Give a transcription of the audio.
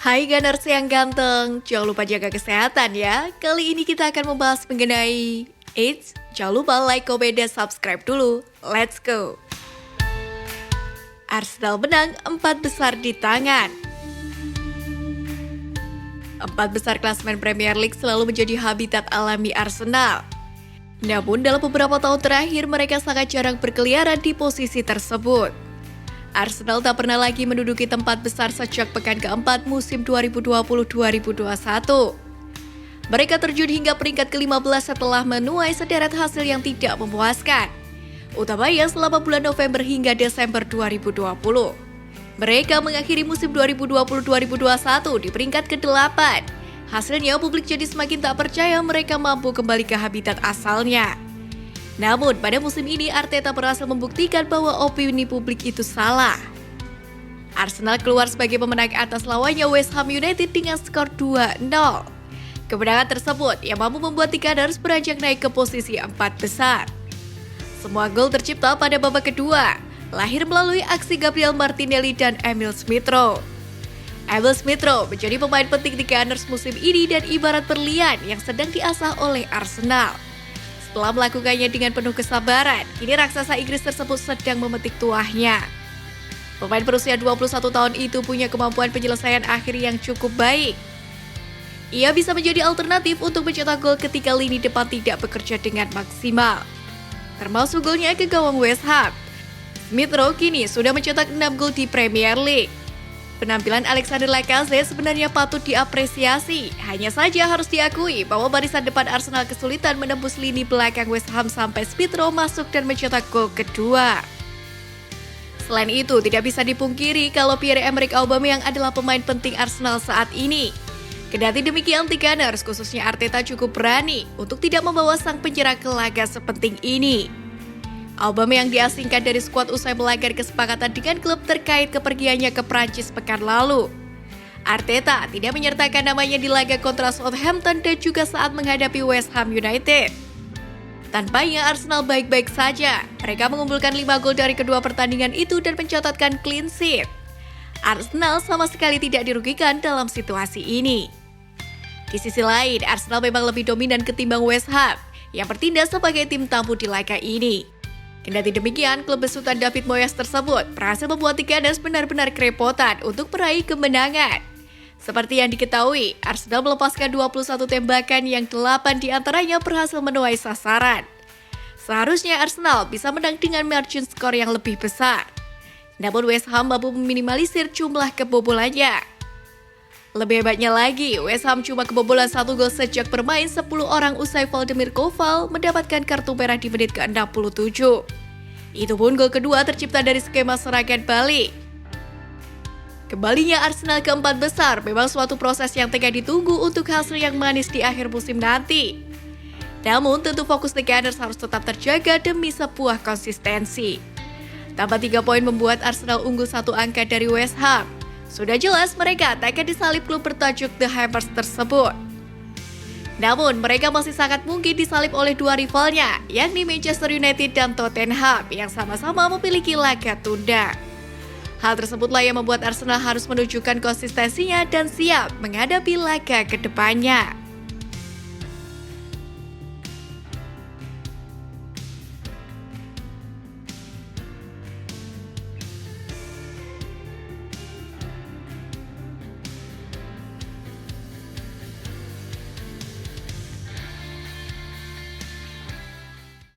Hai Gunners yang ganteng, jangan lupa jaga kesehatan ya. Kali ini kita akan membahas mengenai Eits, jangan lupa like, komen, dan subscribe dulu. Let's go. Arsenal menang 4 besar di tangan. 4 besar klasemen Premier League selalu menjadi habitat alami Arsenal. Namun dalam beberapa tahun terakhir mereka sangat jarang berkeliaran di posisi tersebut. Arsenal tak pernah lagi menduduki tempat besar sejak pekan keempat musim 2020-2021. Mereka terjun hingga peringkat ke-15 setelah menuai sederet hasil yang tidak memuaskan, utamanya selama bulan November hingga Desember 2020. Mereka mengakhiri musim 2020-2021 di peringkat ke-8. Hasilnya publik jadi semakin tak percaya mereka mampu kembali ke habitat asalnya. Namun pada musim ini Arteta berhasil membuktikan bahwa opini publik itu salah. Arsenal keluar sebagai pemenang atas lawannya West Ham United dengan skor 2-0. Kemenangan tersebut yang mampu membuat The Gunners beranjak naik ke posisi 4 besar. Semua gol tercipta pada babak kedua, lahir melalui aksi Gabriel Martinelli dan Emil Smith-Rowe. Emil Smith-Rowe menjadi pemain penting The Gunners musim ini dan ibarat berlian yang sedang diasah oleh Arsenal. Setelah melakukannya dengan penuh kesabaran, kini raksasa Inggris tersebut sedang memetik tuahnya. Pemain berusia 21 tahun itu punya kemampuan penyelesaian akhir yang cukup baik. Ia bisa menjadi alternatif untuk mencetak gol ketika lini depan tidak bekerja dengan maksimal, termasuk golnya ke gawang West Ham. Smith-Rowe kini sudah mencetak 6 gol di Premier League. Penampilan Alexander Lacazette sebenarnya patut diapresiasi. Hanya saja harus diakui bahwa barisan depan Arsenal kesulitan menembus lini belakang West Ham sampai Smith-Rowe masuk dan mencetak gol kedua. Selain itu, tidak bisa dipungkiri kalau Pierre-Emerick Aubameyang adalah pemain penting Arsenal saat ini. Kendati demikian, The Gunners khususnya Arteta cukup berani untuk tidak membawa sang penyerang ke laga sepenting ini. Aubameyang diasingkan dari skuad usai melanggar kesepakatan dengan klub terkait kepergiannya ke Prancis pekan lalu. Arteta tidak menyertakan namanya di laga kontra Southampton dan juga saat menghadapi West Ham United. Tanpanya Arsenal baik-baik saja. Mereka mengumpulkan 5 gol dari kedua pertandingan itu dan mencatatkan clean sheet. Arsenal sama sekali tidak dirugikan dalam situasi ini. Di sisi lain, Arsenal memang lebih dominan ketimbang West Ham yang bertindak sebagai tim tamu di laga ini. Kendati demikian, klub besutan David Moyes tersebut berhasil membuat The Gunners benar-benar kerepotan untuk meraih kemenangan. Seperti yang diketahui, Arsenal melepaskan 21 tembakan yang 8 diantaranya berhasil menuai sasaran. Seharusnya Arsenal bisa menang dengan margin skor yang lebih besar. Namun West Ham mampu meminimalisir jumlah kebobolannya. Lebih hebatnya lagi, West Ham cuma kebobolan 1 gol sejak bermain 10 orang usai Vladimir Koval mendapatkan kartu merah di menit ke-67. Itu pun gol kedua tercipta dari skema serangan balik. Kembalinya Arsenal ke 4 besar memang suatu proses yang tengah ditunggu untuk hasil yang manis di akhir musim nanti. Namun tentu fokus The Gunners harus tetap terjaga demi sebuah konsistensi. Tambah 3 poin membuat Arsenal unggul 1 angka dari West Ham. Sudah jelas mereka tak akan disalip klub bertajuk The Hammers tersebut. Namun mereka masih sangat mungkin disalip oleh 2 rivalnya, yakni Manchester United dan Tottenham yang sama-sama memiliki laga tunda. Hal tersebutlah yang membuat Arsenal harus menunjukkan konsistensinya dan siap menghadapi laga ke depannya.